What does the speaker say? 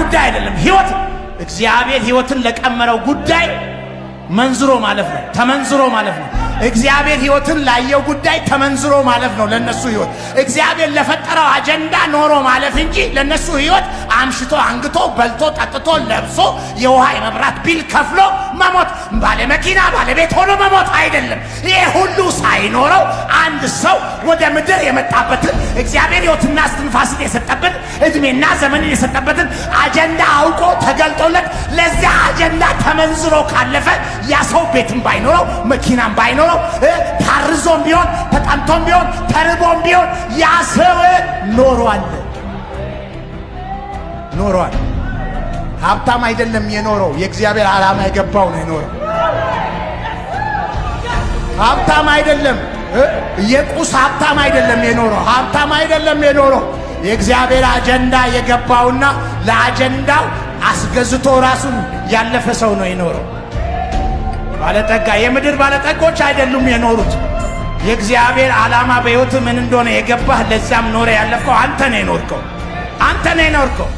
ጉዳይ አይደለም። ህይወት እግዚአብሔር ህይወትን ለቀመረው ጉዳይ መንዝሮ ማለፍ ነው፣ ተመንዝሮ ማለፍ ነው። እግዚአብሔር ህይወትን ላየው ጉዳይ ተመንዝሮ ማለፍ ነው። ለነሱ ህይወት እግዚአብሔር ለፈጠረው አጀንዳ ኖሮ ማለፍ እንጂ ለነሱ ህይወት አምሽቶ አንግቶ በልቶ ጠጥቶ ለብሶ የውሃ የመብራት ቢል ከፍሎ መሞት፣ ባለ መኪና ባለቤት ሆኖ መሞት አይደለም። ይሄ ሁሉ ሳይኖረው አንድ ሰው ወደ ምድር የመጣበትን እግዚአብሔር ህይወትና እስትንፋስን የሰጠበትን እድሜና ዘመንን የሰጠበትን አጀንዳ አውቆ ተገልጦለት ለዚያ አጀንዳ ተመንዝሮ ካለፈ ያ ሰው ቤትም ባይኖረው መኪናም ባይኖረው ታርዞም ቢሆን ተጠምቶም ቢሆን ተርቦም ቢሆን ያ ሰው ኖሯል። ሀብታም አይደለም የኖረው፣ የእግዚአብሔር ዓላማ የገባው ነው የኖረው። ሀብታም አይደለም፣ የቁስ ሀብታም አይደለም የኖረው። ሀብታም አይደለም የኖረው፣ የእግዚአብሔር አጀንዳ የገባውና ለአጀንዳው አስገዝቶ ራሱን ያለፈ ሰው ነው የኖረው። ባለጠጋ የምድር ባለጠጎች አይደሉም የኖሩት። የእግዚአብሔር ዓላማ በሕይወት ምን እንደሆነ የገባህ ለዛም ኖረ ያለፍከው አንተ ነው የኖርከው።